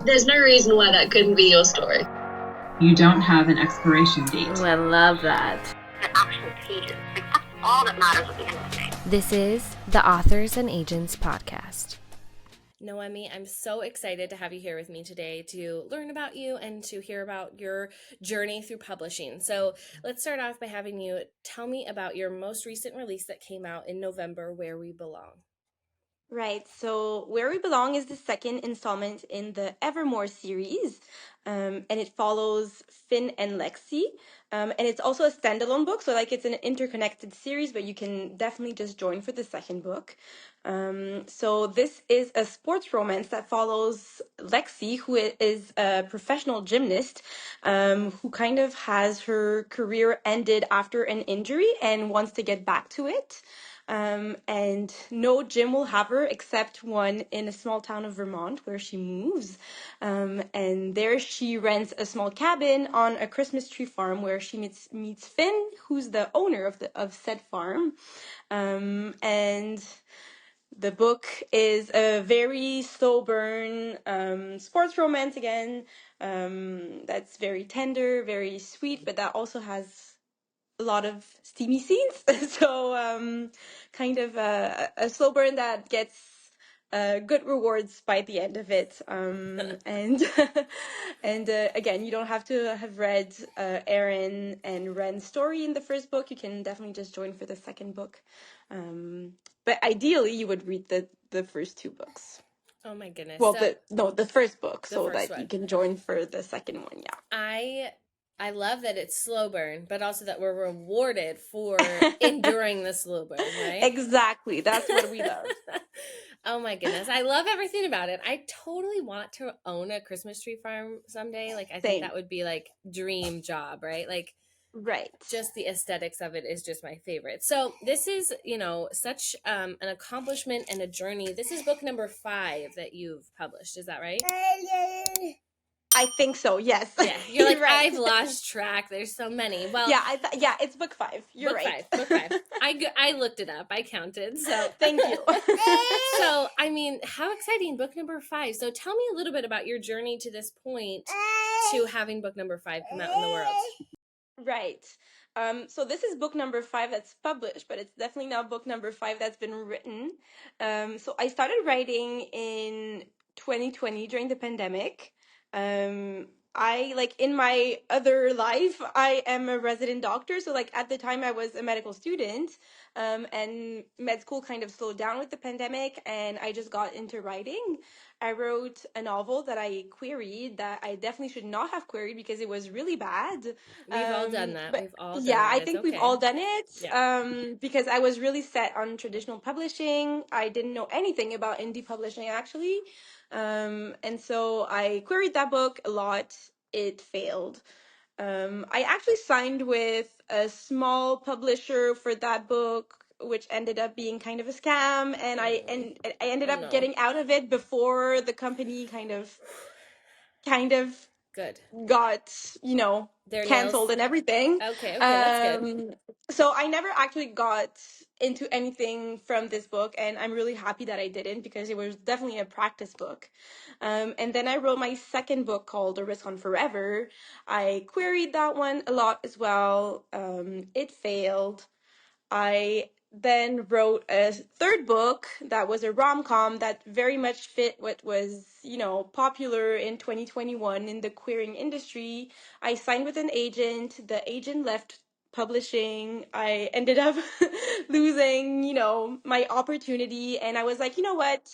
There's no reason why that couldn't be your story. You don't have an expiration date. I love that. The actual pages. Like, that's all that matters at the end of the day. This is the Authors and Agents podcast. Noemi, I'm so excited to have you here with me today to learn about you and to hear about your journey through publishing. So let's start off by having you tell me about your most recent release that came out in November, Where We Belong. Right, so Where We Belong is the second installment in the Evermore series, and it follows Finn and Lexi, and it's also a standalone book, so like it's an interconnected series, but you can definitely just join for the second book. So this is a sports romance that follows Lexi, who is a professional gymnast, who kind of has her career ended after an injury and wants to get back to it. And no gym will have her except one in a small town of Vermont where she moves. And there she rents a small cabin on a Christmas tree farm where she meets Finn, who's the owner of said farm. And the book is a very slow burn sports romance again. That's very tender, very sweet, but that also has a lot of steamy scenes. So kind of a slow burn that gets good rewards by the end of it. And and again, you don't have to have read Erin and Ren's story in the first book. You can definitely just join for the second book. But ideally, you would read the first two books. Oh my goodness. Well, the first book, so first that one. you can join for the second one. Yeah. I love that it's slow burn, but also that we're rewarded for enduring the slow burn, right? Exactly. That's what we love. Oh my goodness. I love everything about it. I totally want to own a Christmas tree farm someday. Like, I think that would be like dream job, right? Like, right. Just the aesthetics of it is just my favorite. So this is, such an accomplishment and a journey. This is book number 5 that you've published. Is that right? I think so. Yes. Yeah, you're like, right. I've lost track. There's so many. Well, yeah, it's book 5. You're right. Book 5. I looked it up. I counted. So thank you. So, I mean, how exciting, book number 5. So tell me a little bit about your journey to this point to having book number 5 come out in the world. Right. So this is book number 5 that's published, but it's definitely now book number 5 that's been written. So I started writing in 2020 during the pandemic. I in my other life, I am a resident doctor. So at the time I was a medical student, and med school kind of slowed down with the pandemic, and I just got into writing. I wrote a novel that I queried that I definitely should not have queried because it was really bad. We've all done that. We've all done yeah, that. I think we've all done it. Yeah. Because I was really set on traditional publishing. I didn't know anything about indie publishing actually. And so I queried that book a lot. It failed. I actually signed with a small publisher for that book, which ended up being kind of a scam, and I ended up getting out of it before the company kind of good got their canceled nails. And everything. Okay, that's good. So I never actually got into anything from this book, and I'm really happy that I didn't because it was definitely a practice book. And then I wrote my second book called A Risk on Forever. I queried that one a lot as well. It failed. I then wrote a third book that was a rom-com that very much fit what was, popular in 2021 in the queering industry. I signed with an agent. The agent left publishing. I ended up losing, my opportunity. And I was like, you know what?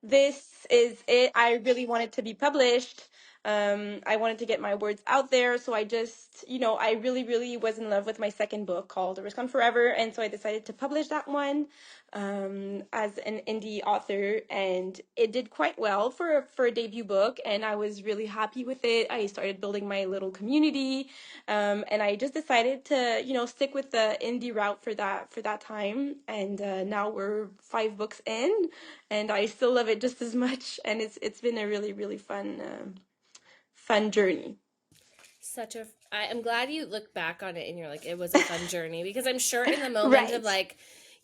This is it. I really wanted to be published. I wanted to get my words out there. So I just, I really, really was in love with my second book called A Risk on Forever. And so I decided to publish that one as an indie author. And it did quite well for a debut book. And I was really happy with it. I started building my little community. And I just decided to, stick with the indie route for that time. And now we're 5 books in, and I still love it just as much. And it's been a really, really fun journey. I'm glad you look back on it and you're like, it was a fun journey, because I'm sure in the moment of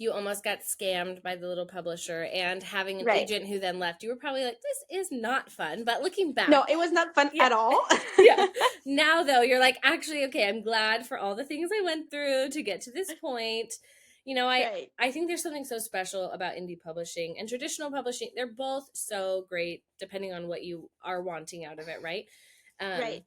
you almost got scammed by the little publisher, and having an Right. agent who then left, you were probably like, this is not fun. But looking back, No, it was not fun Yeah. at all. yeah. Now though, you're like, actually, okay, I'm glad for all the things I went through to get to this point. You know, Right. I think there's something so special about indie publishing and traditional publishing. They're both so great depending on what you are wanting out of it, right? Right.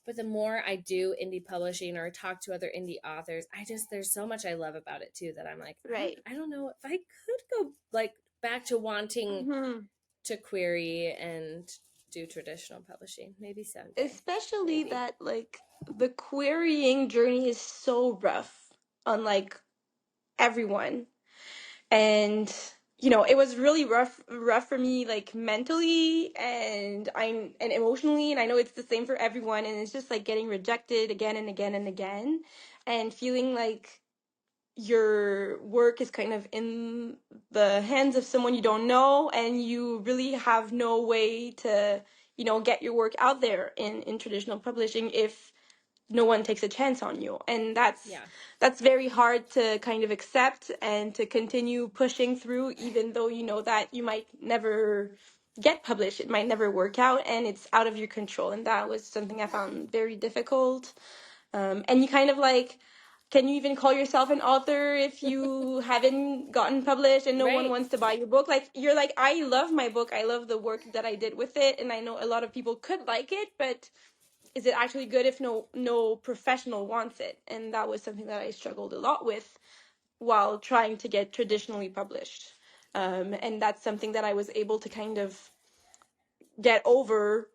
But the more I do indie publishing or talk to other indie authors, there's so much I love about it too, that I'm like, Right. I don't know if I could go like back to wanting Mhm. to query and do traditional publishing. Maybe someday. Especially Maybe. that like the querying journey is so rough on like everyone. And it was really rough for me, like mentally and emotionally, and I know it's the same for everyone, and it's just like getting rejected again and again and again, and feeling like your work is kind of in the hands of someone you don't know, and you really have no way to get your work out there in traditional publishing if no one takes a chance on you. And that's very hard to kind of accept and to continue pushing through, even though you know that you might never get published, it might never work out, and it's out of your control. And that was something I found very difficult. And you kind of like, can you even call yourself an author if you haven't gotten published and no one Right. wants to buy your book? Like, you're like, I love my book, I love the work that I did with it, and I know a lot of people could like it, but is it actually good if no professional wants it? And that was something that I struggled a lot with while trying to get traditionally published. And that's something that I was able to kind of get over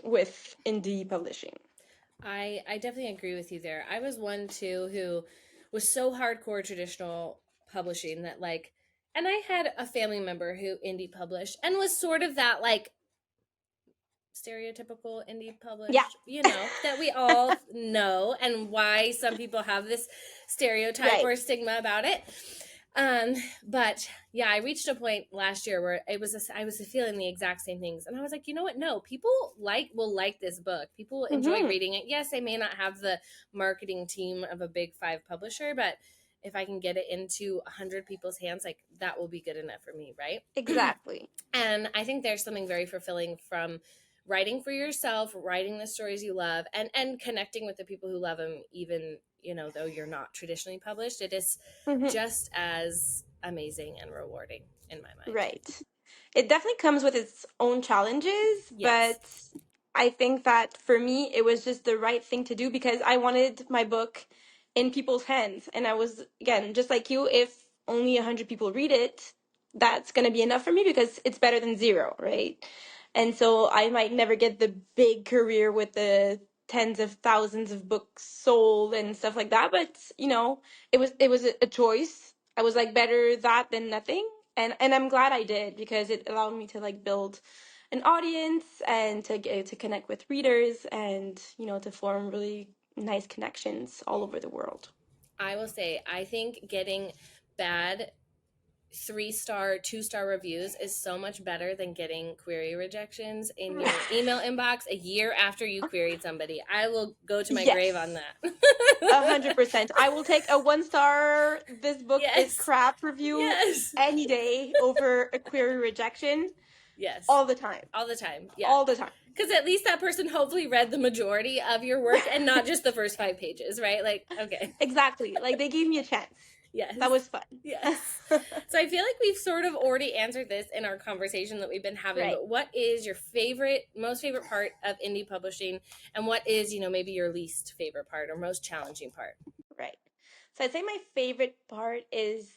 with indie publishing. I definitely agree with you there. I was one too who was so hardcore traditional publishing that like, and I had a family member who indie published and was sort of that like stereotypical indie published, that we all know, and why some people have this stereotype Right. or stigma about it. But yeah, I reached a point last year where I was feeling the exact same things, and I was like, you know what? No, people will like this book. People will enjoy reading it. Yes, I may not have the marketing team of a big 5 publisher, but if I can get it into 100 people's hands, like that will be good enough for me, right? Exactly. And I think there's something very fulfilling from writing for yourself, writing the stories you love, and connecting with the people who love them, even though you're not traditionally published. It is just as amazing and rewarding in my mind. Right. It definitely comes with its own challenges, Yes. but I think that for me, it was just the right thing to do because I wanted my book in people's hands. And I was, again, just like you, if only 100 people read it, that's going to be enough for me because it's better than 0, right? And so I might never get the big career with the tens of thousands of books sold and stuff like that. But, it was a choice. I was like, better that than nothing. And I'm glad I did because it allowed me to like build an audience and to connect with readers and to form really nice connections all over the world. I will say, I think getting bad 3-star, 2-star reviews is so much better than getting query rejections in your email inbox a year after you queried somebody. I will go to my grave on that. 100%. I will take a 1-star, this book is crap review any day over a query rejection. Yes. All the time. All the time. Yeah. All the time. Because at least that person hopefully read the majority of your work and not just the first 5 pages, right? Like, okay. Exactly. Like they gave me a chance. Yes. That was fun. Yes. So I feel like we've sort of already answered this in our conversation that we've been having, but what is your most favorite part of indie publishing, and what is, maybe your least favorite part or most challenging part? Right. So I'd say my favorite part is,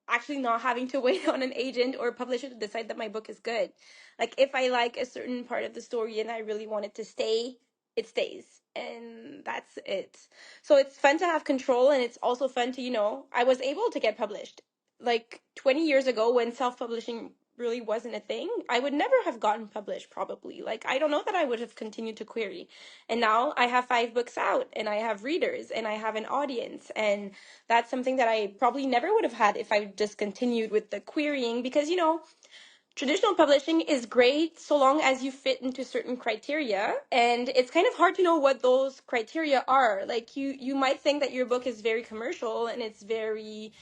actually not having to wait on an agent or publisher to decide that my book is good. Like if I like a certain part of the story and I really want it to stay, it stays. And that's it. So it's fun to have control, and it's also fun to, I was able to get published. Like 20 years ago when self-publishing really wasn't a thing, I would never have gotten published probably. Like I don't know that I would have continued to query. And now I have 5 books out and I have readers and I have an audience, and that's something that I probably never would have had if I just continued with the querying because traditional publishing is great so long as you fit into certain criteria, and it's kind of hard to know what those criteria are. Like you might think that your book is very commercial and it's very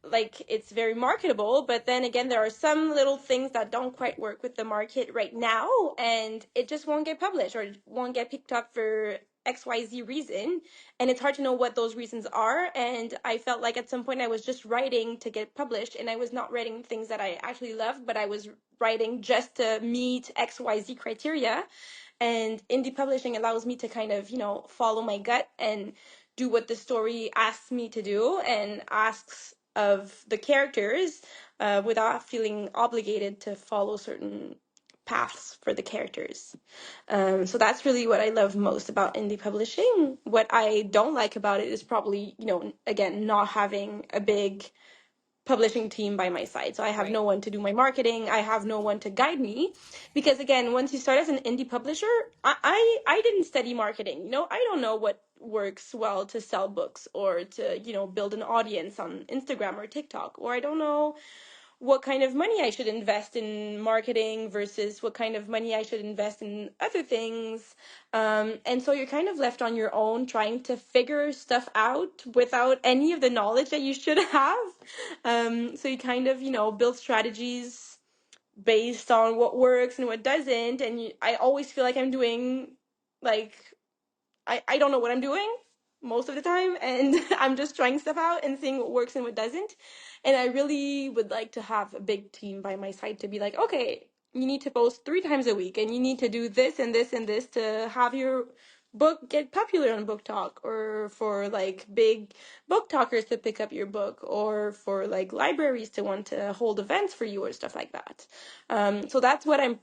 like it's very marketable, but then again there are some little things that don't quite work with the market right now, and it just won't get published or it won't get picked up for XYZ reason, and it's hard to know what those reasons are. And I felt like at some point I was just writing to get published, and I was not writing things that I actually loved, but I was writing just to meet XYZ criteria. And indie publishing allows me to kind of, follow my gut and do what the story asks me to do and asks of the characters, without feeling obligated to follow certain paths for the characters. So that's really what I love most about indie publishing. What I don't like about it is probably, again, not having a big publishing team by my side. So I have Right. no one to do my marketing. I have no one to guide me, because again, once you start as an indie publisher, I didn't study marketing. I don't know what works well to sell books or to, build an audience on Instagram or TikTok, or I don't know what kind of money I should invest in marketing versus what kind of money I should invest in other things. And so you're kind of left on your own trying to figure stuff out without any of the knowledge that you should have. So you kind of, build strategies based on what works and what doesn't. And I always feel like I'm doing, like, I don't know what I'm doing most of the time, and I'm just trying stuff out and seeing what works and what doesn't. And I really would like to have a big team by my side to be like, okay, you need to post 3 times a week, and you need to do this and this and this to have your book get popular on Book Talk, or for like big book talkers to pick up your book, or for like libraries to want to hold events for you or stuff like that. So that's what I'm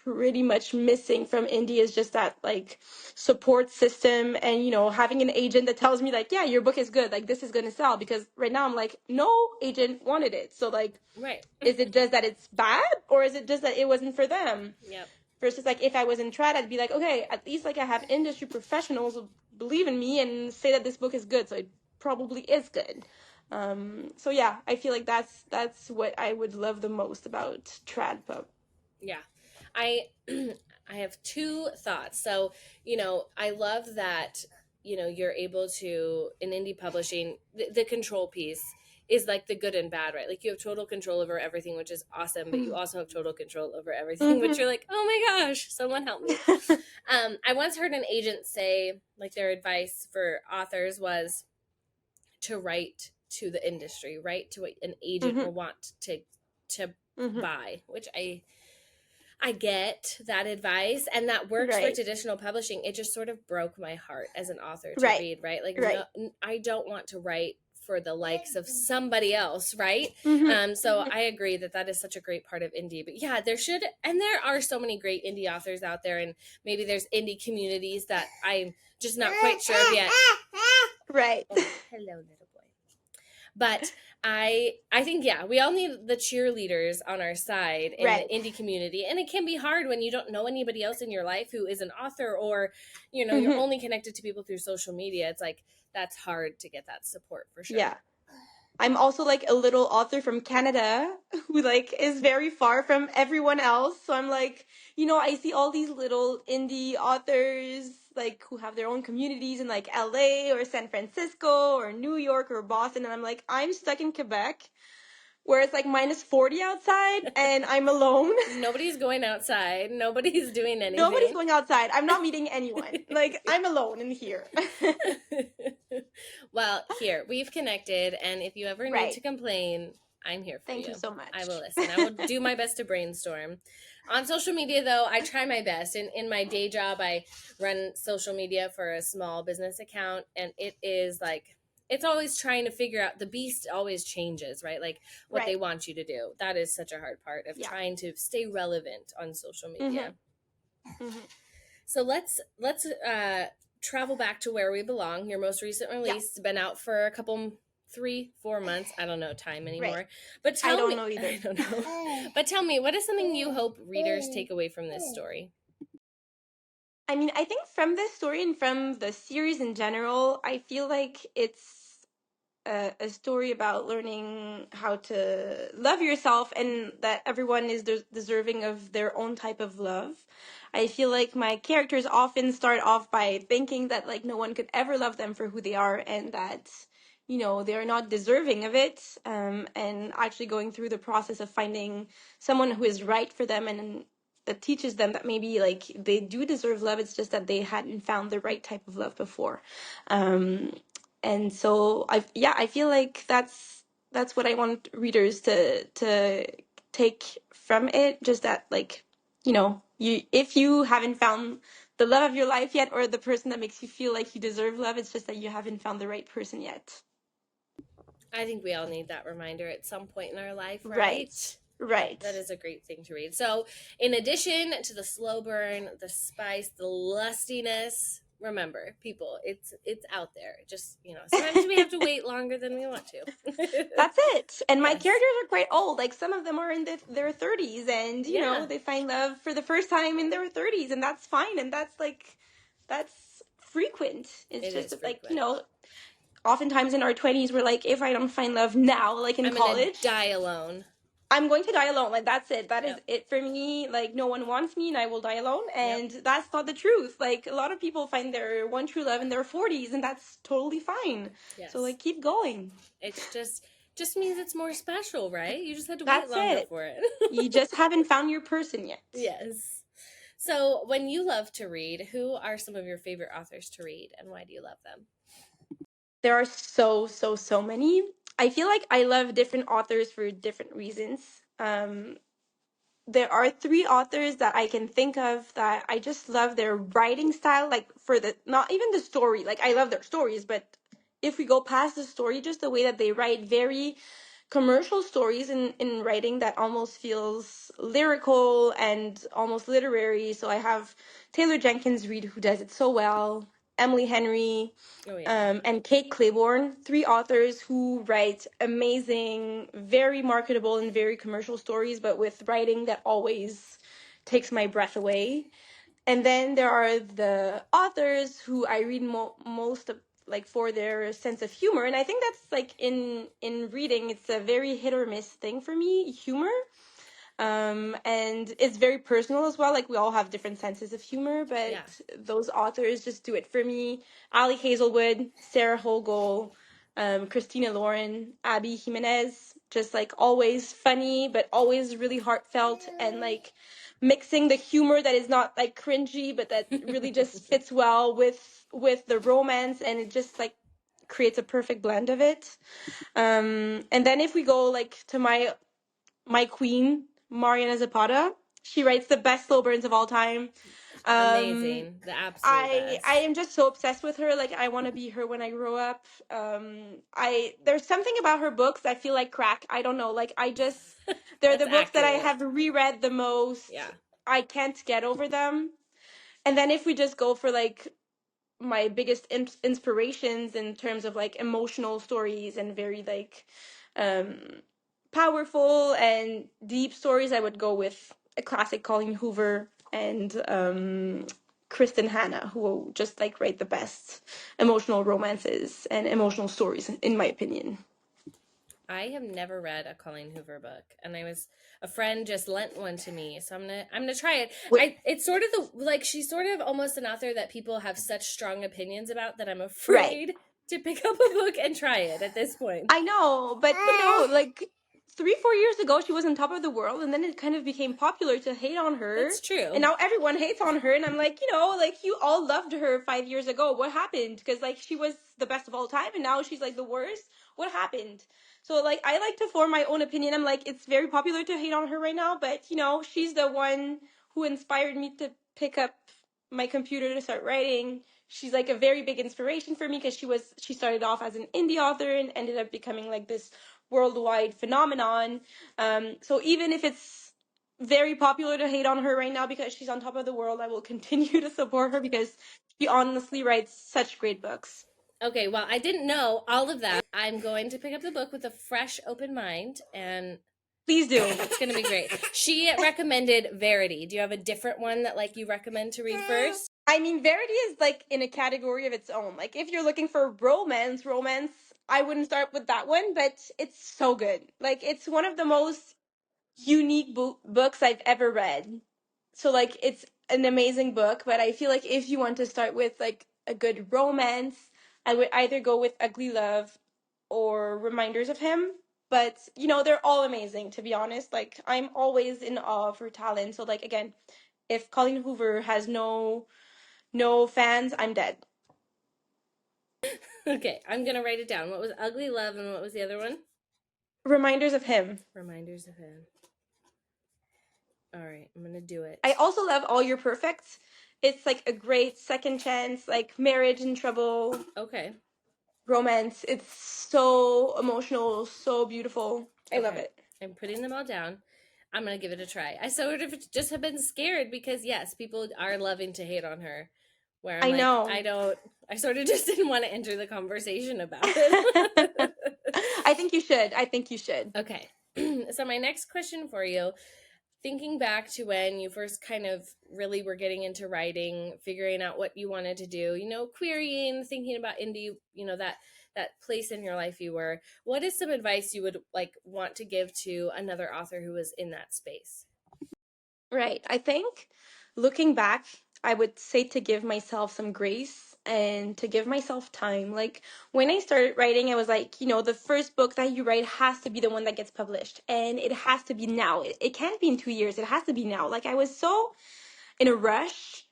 pretty much missing from indie, is just that like support system, and having an agent that tells me like, yeah, your book is good, like this is going to sell. Because right now I'm like, no agent wanted it, so like, Right. is it just that it's bad, or is it just that it wasn't for them? Yep. Versus like, if I was in trad, I'd be like, okay, at least like I have industry professionals who believe in me and say that this book is good, so it probably is good. So yeah, I feel like that's what I would love the most about trad pub. Yeah. I I have two thoughts. So, I love that, you're able to, in indie publishing, the control piece is like the good and bad, right? Like you have total control over everything, which is awesome, but you also have total control over everything, which you're like, oh my gosh, someone help me. I once heard an agent say, like, their advice for authors was to write to the industry, write to what an agent will want to buy, which I get that advice, and that works for Right. traditional publishing. It just sort of broke my heart as an author to Right. read, right? Like, Right. no, I don't want to write for the likes of somebody else, right? Mhm. So I agree that is such a great part of indie. But yeah, there are so many great indie authors out there, and maybe there's indie communities that I'm just not quite sure of yet. Right. Oh, hello, little boy. But I think, yeah, we all need the cheerleaders on our side in Right. the indie community. And it can be hard when you don't know anybody else in your life who is an author, or, you're only connected to people through social media. It's like, that's hard to get that support for sure. Yeah. I'm also like a little author from Canada who like is very far from everyone else. So I'm like, I see all these little indie authors like who have their own communities in like LA or San Francisco or New York or Boston, and I'm like, I'm stuck in Quebec where it's like -40 outside and I'm alone. Nobody's going outside. Nobody's doing anything. Nobody's going outside. I'm not meeting anyone. Like, I'm alone in here. Well, here, we've connected, and if you ever need Right. to complain, I'm here for you. Thank you so much. I will listen. I will do my best to brainstorm. On social media, though, I try my best. In my day job, I run social media for a small business account, and it is like, it's always trying to figure out, the beast always changes, right? Like what they Right. want you to do. That is such a hard part of Yeah. trying to stay relevant on social media. Mhm. So let's travel back to where we belong. Your most recent release has been out for a couple, 3-4 months. I don't know time anymore. Right. But tell I don't me, know either. I don't know. But tell me, what is something you hope readers take away from this story? I mean, I think from this story and from the series in general, I feel like it's a story about learning how to love yourself, and that everyone is deserving of their own type of love. I feel like my characters often start off by thinking that like no one could ever love them for who they are, and that they're not deserving of it, and actually going through the process of finding someone who is right for them and that teaches them that maybe like they do deserve love. It's just that they hadn't found the right type of love before. um, and so I feel like that's what I want readers to take from it. Just that, like, you if you haven't found the love of your life yet, or the person that makes you feel like you deserve love, it's just that you haven't found the right person yet. I think we all need that reminder at some point in our life, Right. right? Right. That is a great thing to read. So, in addition to the slow burn, the spice, the lustiness, remember, people, it's out there. Just, sometimes we have to wait longer than we want to. That's it. And my Yes. characters are quite old. Like, some of them are in their 30s, and Yeah. they find love for the first time in their 30s, and that's fine. And that's frequent. It's It just is that, like, frequent. oftentimes in our 20s, we're like, if I don't find love now, like in I'm gonna college, die alone. I'm going to die alone. Like, that's it. That is Yep. it for me. Like, no one wants me and I will die alone. And Yep. that's not the truth. Like, a lot of people find their one true love in their 40s, and that's totally fine. Yes. So, like, keep going. It's just means it's more special, right? You just had to wait That's longer it. for it. You just haven't found your person yet. Yes. So, when you love to read, who are some of your favorite authors to read, and why do you love them? There are so many. I feel like I love different authors for different reasons. There are three authors that I can think of that I just love their writing style, like, for the not even the story. Like, I love their stories, but if we go past the story, just the way that they write very commercial stories in writing that almost feels lyrical and almost literary. So I have Taylor Jenkins Reid, who does it so well, Emily Henry, Oh, yeah. and Kate Claiborne, three authors who write amazing, very marketable and very commercial stories, but with writing that always takes my breath away. And then there are the authors who I read most of, like, for their sense of humor. And I think that's, like, in reading, it's a very hit or miss thing for me, humor. And it's very personal as well. Like, we all have different senses of humor, but Yeah. those authors just do it for me. Ali Hazelwood, Sarah Holgol, Christina Lauren, Abby Jimenez, just, like, always funny, but always really heartfelt, and, like, mixing the humor that is not, like, cringy, but that really just fits well with the romance, and it just, like, creates a perfect blend of it. And then if we go, like, to my queen, Mariana Zapata. She writes the best slow burns of all time. Amazing. The absolute best. I am just so obsessed with her. Like, I want to be her when I grow up. I There's something about her books that feel like crack. I don't know. Like, they're the That's books that I accurate. have reread the most. Yeah. I can't get over them. And then if we just go for, like, my biggest inspirations in terms of, like, emotional stories and very, like, um powerful and deep stories, I would go with a classic Colleen Hoover and Kristen Hanna, who just, like, write the best emotional romances and emotional stories, in my opinion. I have never read a Colleen Hoover book, and a friend just lent one to me, so I'm gonna try it. It's sort of she's sort of almost an author that people have such strong opinions about that I'm afraid to pick up a book and try it at this point. I know, but like 3-4 years ago, she was on top of the world, and then it kind of became popular to hate on her. That's true. And now everyone hates on her, and I'm like, like, you all loved her 5 years ago. What happened? Because, like, she was the best of all time, and now she's, like, the worst. What happened? So, like, I like to form my own opinion. I'm like, it's very popular to hate on her right now, but, she's the one who inspired me to pick up my computer to start writing. She's, like, a very big inspiration for me because she started off as an indie author and ended up becoming, like, this worldwide phenomenon. So even if it's very popular to hate on her right now because she's on top of the world, I will continue to support her because she honestly writes such great books. Okay, well, I didn't know all of that. I'm going to pick up the book with a fresh, open mind, and please do. It's going to be great. She recommended Verity. Do you have a different one that, like, you recommend to read first? I mean, Verity is, like, in a category of its own. Like, if you're looking for romance, I wouldn't start with that one, but it's so good. Like, it's one of the most unique books I've ever read. So, like, it's an amazing book, but I feel like if you want to start with, like, a good romance, I would either go with Ugly Love or Reminders of Him. But they're all amazing, to be honest. Like, I'm always in awe of her talent. So, like, again, if Colleen Hoover has no fans, I'm dead. Okay, I'm gonna write it down. What was Ugly Love and what was the other one? Reminders of Him. Reminders of Him. All right, I'm gonna do it. I also love All Your Perfect. It's like a great second chance, like marriage in trouble. Okay. Romance. It's so emotional, so beautiful. I love it. I'm putting them all down. I'm gonna give it a try. I sort of just have been scared because yes, people are loving to hate on her. Where I'm know. I sort of just didn't want to enter the conversation about it. I think you should. Okay. So my next question for you, thinking back to when you first kind of really were getting into writing, figuring out what you wanted to do, querying, thinking about indie, that place in your life you were, what is some advice you would want to give to another author who was in that space? Right. I think looking back, I would say to give myself some grace and to give myself time. Like, when I started writing, I was like, the first book that you write has to be the one that gets published, and it has to be now. It can't be in 2 years. It has to be now. Like, I was so in a rush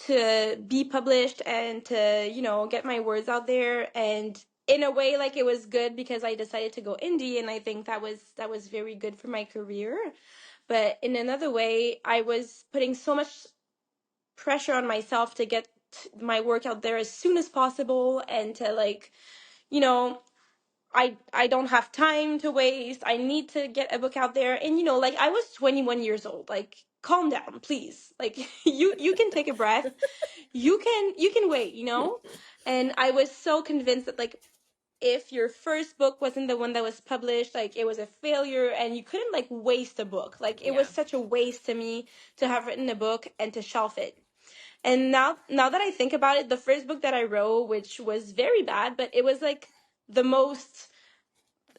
to be published and to, get my words out there. And in a way, like, it was good because I decided to go indie, and I think that was very good for my career. But in another way, I was putting so much pressure on myself to get my work out there as soon as possible, and to, like, you know, I don't have time to waste. I need to get a book out there. And like, I was 21 years old. Like, calm down, please. Like, you can take a breath. You can wait, And I was so convinced that, like, if your first book wasn't the one that was published, like, it was a failure, and you couldn't, like, waste a book. Like, it was such a waste to me to have written a book and to shelf it. And now that I think about it, the first book that I wrote, which was very bad, but it was like the most,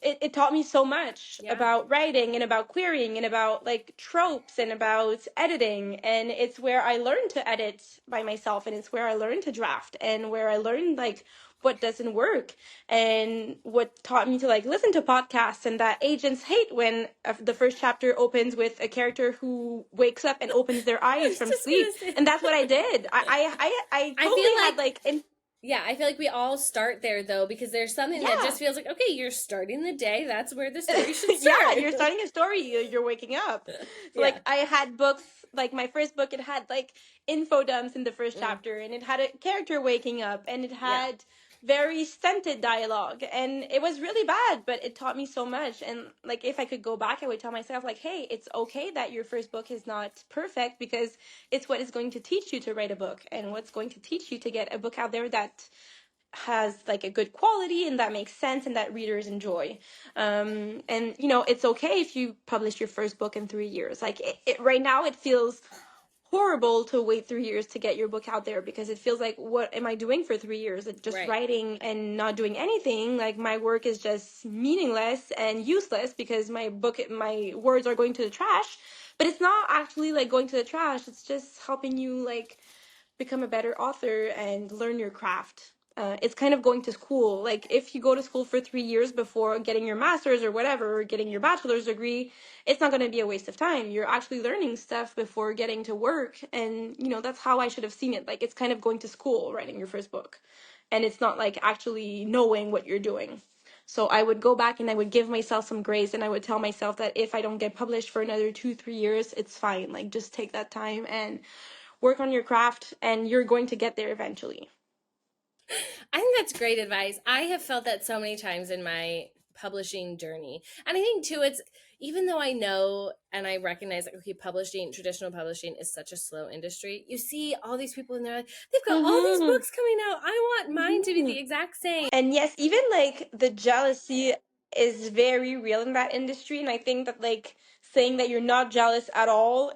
it taught me so much about writing and about querying and about, like, tropes and about editing. And it's where I learned to edit by myself, and it's where I learned to draft, and where I learned, like, what doesn't work, and what taught me to, like, listen to podcasts, and that agents hate when the first chapter opens with a character who wakes up and opens their eyes from sleep. And that's what I did. I totally had, like, yeah, I feel like we all start there, though, because there's something that just feels like, okay, you're starting the day. That's where the story should start. Yeah, you're starting a story. You're waking up. So, like, I had books, like, my first book, it had, like, info dumps in the first chapter, and it had a character waking up, and it had very stunted dialogue, and it was really bad, but it taught me so much. And, like, if I could go back, I would tell myself, like, hey, it's okay that your first book is not perfect, because it's what is going to teach you to write a book, and what's going to teach you to get a book out there that has, like, a good quality and that makes sense and that readers enjoy. And it's okay if you publish your first book in 3 years. Like, right now it feels horrible to wait 3 years to get your book out there, because it feels like, what am I doing for 3 years? It's just writing and not doing anything. Like, my work is just meaningless and useless because my words are going to the trash. But it's not actually, like, going to the trash. It's just helping you, like, become a better author and learn your craft. It's kind of going to school. Like, if you go to school for 3 years before getting your master's or whatever, or getting your bachelor's degree, it's not going to be a waste of time. You're actually learning stuff before getting to work. And, that's how I should have seen it. Like, it's kind of going to school, writing your first book. And it's not, like, actually knowing what you're doing. So I would go back and I would give myself some grace, and I would tell myself that if I don't get published for another 2-3 years, it's fine. Like, just take that time and work on your craft, and you're going to get there eventually. I think that's great advice. I have felt that so many times in my publishing journey. And I think, too, it's, even though I know and I recognize, like, okay, traditional publishing is such a slow industry, you see all these people in there, like, they've got all these books coming out. I want mine to be the exact same. And yes, even, like, the jealousy is very real in that industry. And I think that, like, saying that you're not jealous at all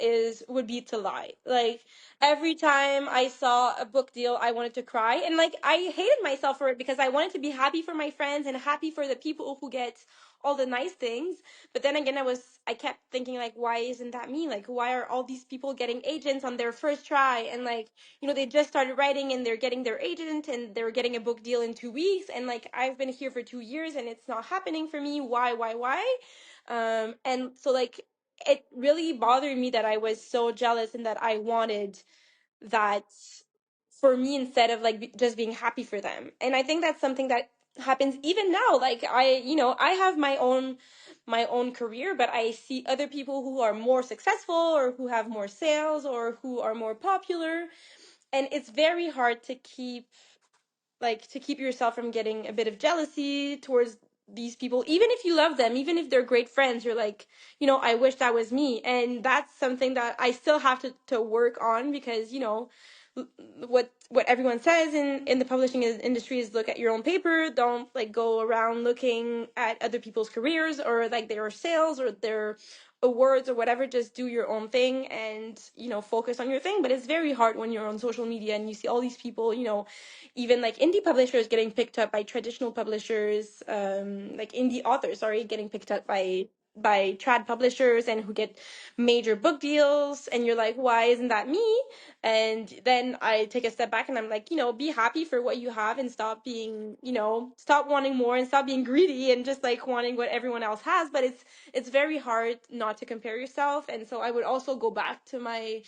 would be to lie. Like, every time I saw a book deal, I wanted to cry. And like, I hated myself for it because I wanted to be happy for my friends and happy for the people who get all the nice things. But then again, I kept thinking, like, why isn't that me? Like, why are all these people getting agents on their first try? And like, they just started writing and they're getting their agent and they're getting a book deal in 2 weeks. And like, I've been here for 2 years and it's not happening for me. Why? And so like, it really bothered me that I was so jealous and that I wanted that for me instead of like just being happy for them. And I think that's something that happens even now. Like I have my own career, but I see other people who are more successful or who have more sales or who are more popular, and it's very hard to keep yourself from getting a bit of jealousy towards these people, even if you love them, even if they're great friends. You're like, I wish that was me. And that's something that I still have to work on, because what everyone says in the publishing industry is look at your own paper. Don't like go around looking at other people's careers or like their sales or their awards or whatever. Just do your own thing and focus on your thing. But it's very hard when you're on social media and you see all these people, even like indie publishers getting picked up by traditional publishers, like indie authors, sorry, getting picked up by trad publishers and who get major book deals, and you're like, why isn't that me? And then I take a step back and I'm like, be happy for what you have and stop wanting more and stop being greedy and just like wanting what everyone else has. But it's very hard not to compare yourself. And so I would also go back to my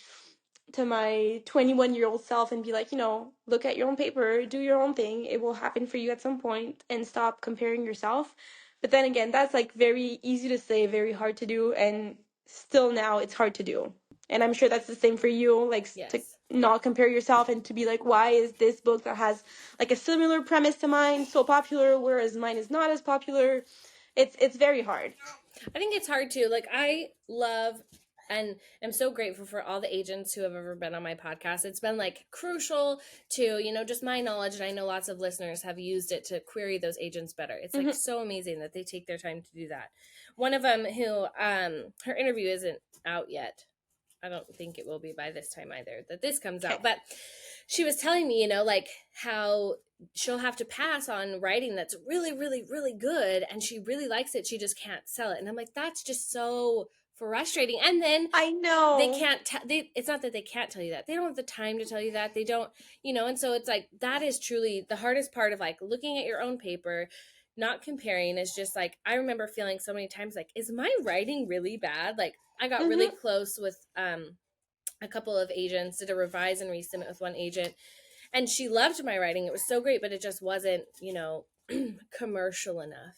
21-year-old self and be like, look at your own paper, do your own thing. It will happen for you at some point, and stop comparing yourself. But then again, that's like very easy to say, very hard to do. And still now it's hard to do. And I'm sure that's the same for you, like to Yes. not compare yourself and to be like, why is this book that has like a similar premise to mine so popular, whereas mine is not as popular? It's very hard. I think it's hard too. Like, I love and am so grateful for all the agents who have ever been on my podcast. It's been like crucial to, just my knowledge. And I know lots of listeners have used it to query those agents better. It's like so amazing that they take their time to do that. One of them who, her interview isn't out yet. I don't think it will be by this time either that this comes out. But she was telling me, like how she'll have to pass on writing that's really, really, really good, and she really likes it. She just can't sell it. And I'm like, that's just so frustrating. And then I know they can't. It's not that they can't tell you that. They don't have the time to tell you that. They don't, And so it's like that is truly the hardest part of like looking at your own paper. Not comparing is just like, I remember feeling so many times like, is my writing really bad? Like, I got really close with a couple of agents, did a revise and resubmit with one agent, and she loved my writing. It was so great, but it just wasn't, commercial enough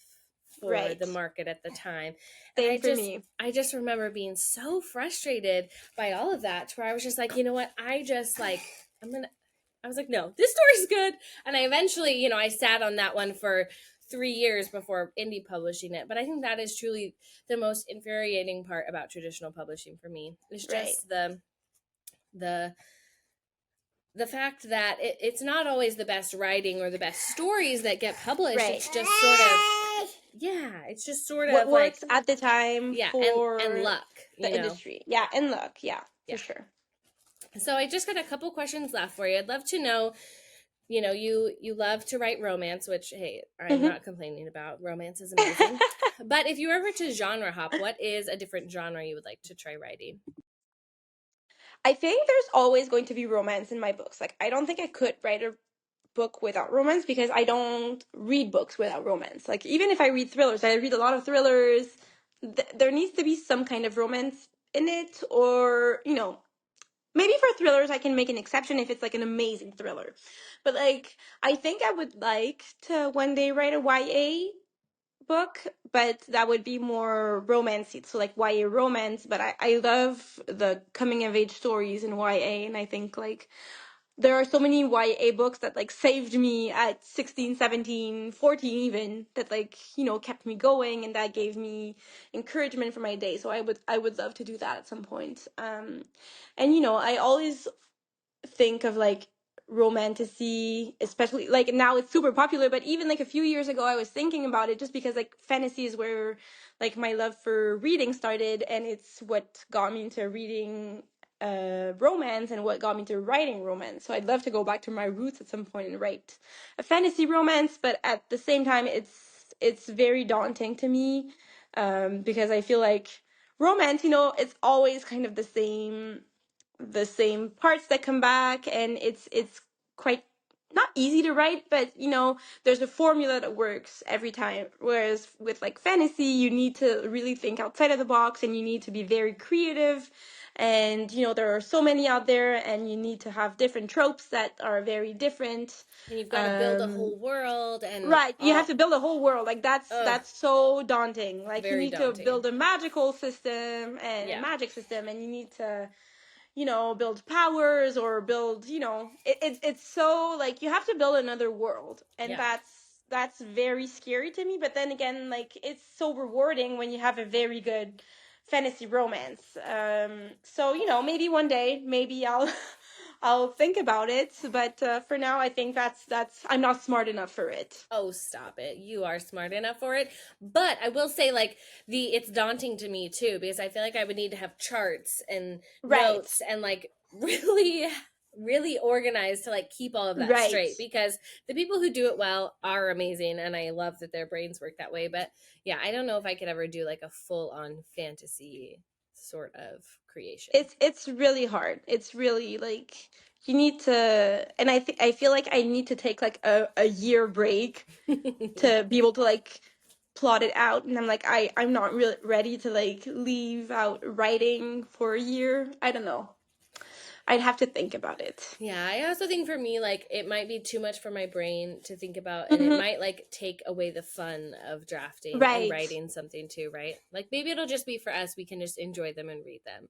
for the market at the time. Same And for me. I just remember being so frustrated by all of that, to where I was just like, you know what? I was like, no, this story's good. And I eventually, I sat on that one for 3 years before indie publishing it. But I think that is truly the most infuriating part about traditional publishing for me. It's just the fact that it's not always the best writing or the best stories that get published. Right. It's just sort of, it's just sort of what like, works at the time for and luck, the industry. Yeah, and luck. Yeah, for sure. So I just got a couple questions left for you. I'd love to know, you love to write romance, which, hey, I'm not complaining about. Romance is amazing. But if you were ever to genre hop, what is a different genre you would like to try writing? I think there's always going to be romance in my books. Like, I don't think I could write a book without romance, because I don't read books without romance. Like, even if I read thrillers, I read a lot of thrillers, there needs to be some kind of romance in it. Or, maybe for thrillers, I can make an exception if it's like an amazing thriller. But like, I think I would like to one day write a YA book, but that would be more romancy, so like YA romance. But I love the coming of age stories in YA, and I think like there are so many YA books that like saved me at 16, 17, 14 even, that like, kept me going, and that gave me encouragement for my day. So I would love to do that at some point. And I always think of like romantasy, especially like now it's super popular, but even like a few years ago I was thinking about it, just because like fantasy is where like my love for reading started, and it's what got me into reading romance and what got me to writing romance. So I'd love to go back to my roots at some point and write a fantasy romance, but at the same time, it's very daunting to me, because I feel like romance, it's always kind of the same parts that come back, and it's quite not easy to write, but there's a formula that works every time, whereas with like fantasy you need to really think outside of the box and you need to be very creative, and there are so many out there, and you need to have different tropes that are very different. And you've got to build a whole world and Right, you have to build a whole world. Like that's ugh, that's so daunting. Like you very need to daunting. build a magical system and a Yeah. magic system, and you need to build powers or build, it's so like you have to build another world, and Yeah. that's very scary to me. But then again, like it's so rewarding when you have a very good fantasy romance. So maybe one day, maybe I'll I'll think about it, but for now I think that's I'm not smart enough for it. Oh, stop it. You are smart enough for it. But I will say like it's daunting to me too, because I feel like I would need to have charts and Right, notes and like really organized to like keep all of that right. straight, because the people who do it well are amazing and I love that their brains work that way. But yeah, I don't know if I could ever do like a full on fantasy sort of creation. It's really hard. It's really like you need to, and I feel like I need to take like a year break to be able to like plot it out, and I'm like I'm not really ready to like leave out writing for a year. I don't know. I'd have to think about it. Yeah, I also think for me, like, it might be too much for my brain to think about, and it Hmm. might, like, take away the fun of drafting and Right. writing something too, right? Like, maybe it'll just be for us. We can just enjoy them and read them.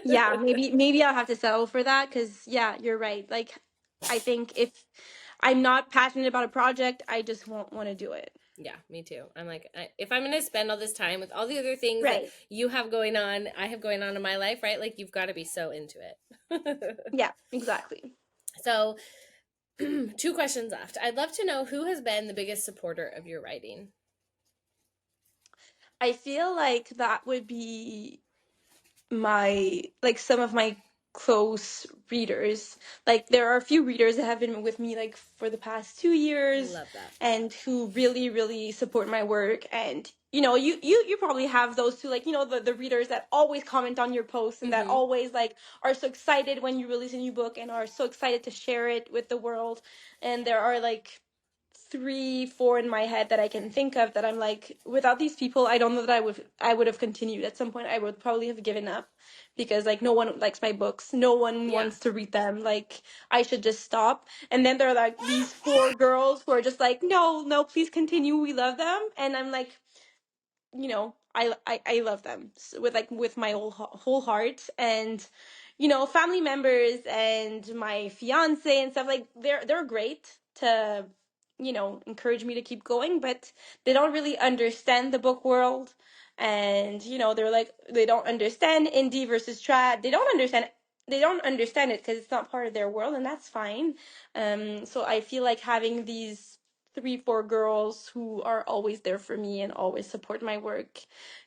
Yeah, maybe I'll have to settle for that, because yeah, you're right. Like I think if I'm not passionate about a project, I just won't want to do it. Yeah, me too. I'm like, if I'm going to spend all this time with all the other things that Right. you have going on, I have going on in my life, right? Like, you've got to be so into it. Yeah, exactly. So, two questions left. I'd love to know who has been the biggest supporter of your writing. I feel like that would be some of my close readers. Like there are a few readers that have been with me like for the past 2 years, Love that. and who really really support my work. And you probably have those too, like the readers that always comment on your posts and that Mm-hmm. always like are so excited when you release a new book and are so excited to share it with the world. And there are like 3, 4 in my head that I can think of that I'm like, without these people, I don't know that I would have continued. At some point, I would probably have given up, because like no one likes my books, no one Yeah. wants to read them. Like I should just stop. And then there are like these 4 girls who are just like, no, no, please continue. We love them. And I'm like, I love them with my whole heart. And family members and my fiance and stuff, like they're great to encourage me to keep going, but they don't really understand the book world. And they're like, they don't understand indie versus trad. They don't understand it because it's not part of their world, and that's fine. So I feel like having these 3, 4 girls who are always there for me and always support my work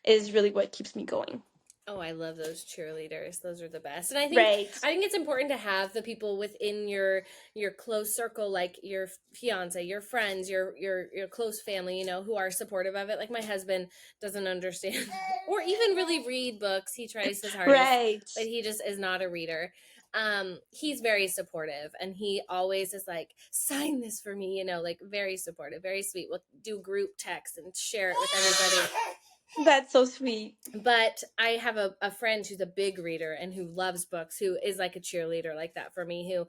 is really what keeps me going. Oh, I love those cheerleaders. Those are the best. And Right. I think it's important to have the people within your close circle, like your fiance, your friends, your close family, who are supportive of it. Like my husband doesn't understand or even really read books. He tries his hardest, Right. but he just is not a reader. He's very supportive, and he always is like, sign this for me, like very supportive, very sweet. We'll do group text and share it with everybody. That's so sweet. But I have a friend who's a big reader and who loves books, who is like a cheerleader like that for me, who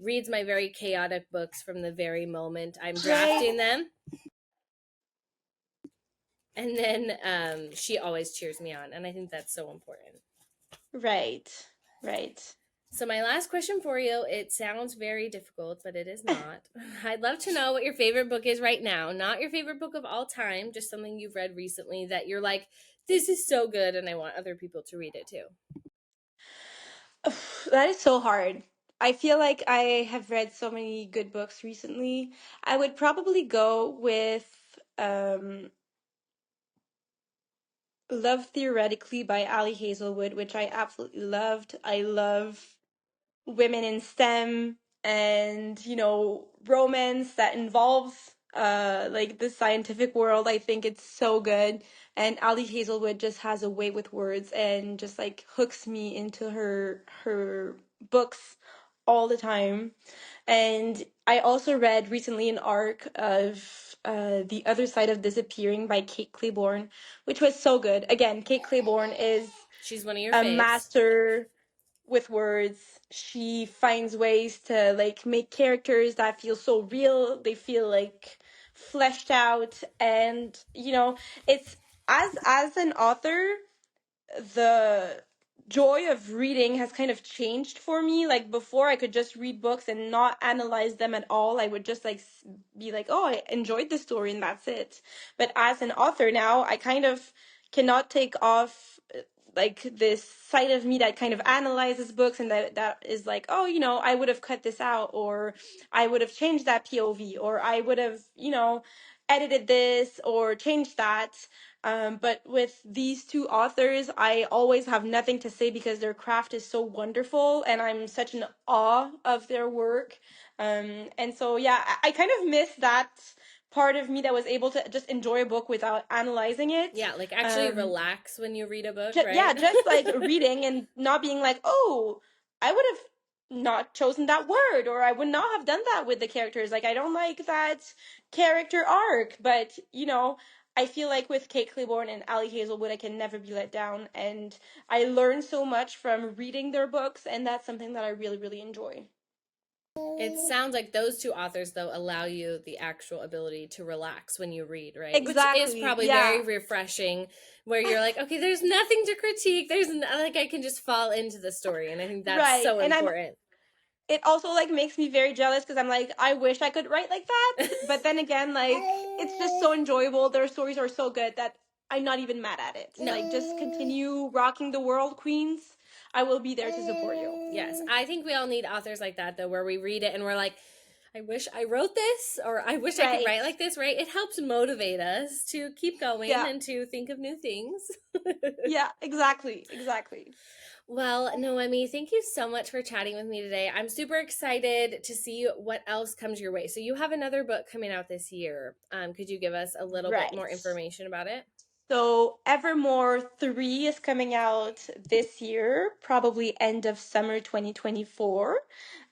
reads my very chaotic books from the very moment I'm drafting them. And then she always cheers me on, and I think that's so important. Right. Right. So my last question for you, it sounds very difficult, but it is not. I'd love to know what your favorite book is right now. Not your favorite book of all time, just something you've read recently that you're like, this is so good and I want other people to read it too. That is so hard. I feel like I have read so many good books recently. I would probably go with Love Theoretically by Ali Hazelwood, which I absolutely loved. I love women in STEM and, romance that involves like the scientific world. I think it's so good. And Ali Hazelwood just has a way with words and just like hooks me into her books all the time. And I also read recently an arc of The Other Side of Disappearing by Kate Claiborne, which was so good. Again, Kate Claiborne is She's one of your a faves. master with words. She finds ways to like make characters that feel so real. They feel like fleshed out, and it's as an author, the joy of reading has kind of changed for me. Like before, I could just read books and not analyze them at all. I would just like be like, oh, I enjoyed the story and that's it. But as an author now, I kind of cannot take off like this side of me that kind of analyzes books and that is like, oh, I would have cut this out, or I would have changed that POV, or I would have, edited this or changed that. But with these two authors, I always have nothing to say because their craft is so wonderful and I'm such in awe of their work. And so, yeah, I kind of miss that part of me that was able to just enjoy a book without analyzing it. Yeah, like actually relax when you read a book, right? Yeah, just like reading and not being like, oh, I would have not chosen that word, or I would not have done that with the characters. Like, I don't like that character arc. But, I feel like with Kate Claiborne and Ali Hazelwood, I can never be let down. And I learn so much from reading their books, and that's something that I really, really enjoy. It sounds like those two authors, though, allow you the actual ability to relax when you read, right? Exactly. Which is probably yeah. very refreshing, where you're like, okay, there's nothing to critique. Like, I can just fall into the story. And I think that's Right. so And important. it also like makes me very jealous because I'm like, I wish I could write like that. But then again, like, it's just so enjoyable. Their stories are so good that I'm not even mad at it. No. Like, just continue rocking the world, queens. I will be there to support you. Yes, I think we all need authors like that, though, where we read it and we're like, I wish I wrote this, or I wish I could write like this, right? It helps motivate us to keep going and to think of new things. Yeah, exactly. Well, Noemi, thank you so much for chatting with me today. I'm super excited to see what else comes your way. So you have another book coming out this year. Could you give us a little bit more information about it? So Evermore 3 is coming out this year, probably end of summer 2024.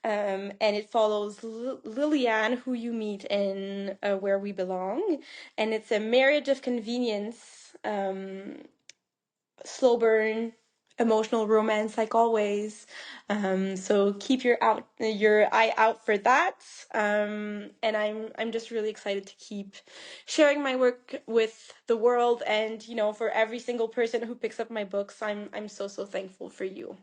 And it follows Lillian, who you meet in Where We Belong. And it's a marriage of convenience, slow burn, emotional romance like always. So keep your eye out for that. And I'm just really excited to keep sharing my work with the world, and for every single person who picks up my books, I'm so thankful for you.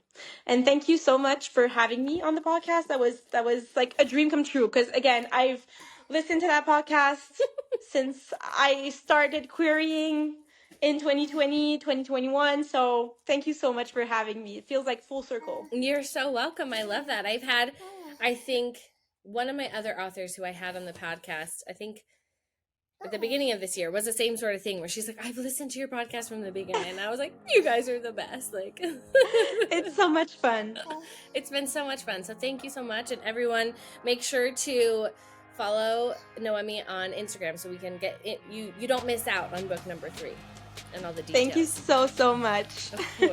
And thank you so much for having me on the podcast. That was like a dream come true, because again, I've listened to that podcast since I started querying in 2020, 2021. So thank you so much for having me. It feels like full circle. You're so welcome. I love that. I think one of my other authors who I had on the podcast, I think at the beginning of this year, was the same sort of thing where she's like, I've listened to your podcast from the beginning. And I was like, you guys are the best. Like, it's so much fun. It's been so much fun. So thank you so much. And everyone, make sure to follow Noemi on Instagram so we can get it. You don't miss out on book number 3 and all the details. Thank you so much. Of course.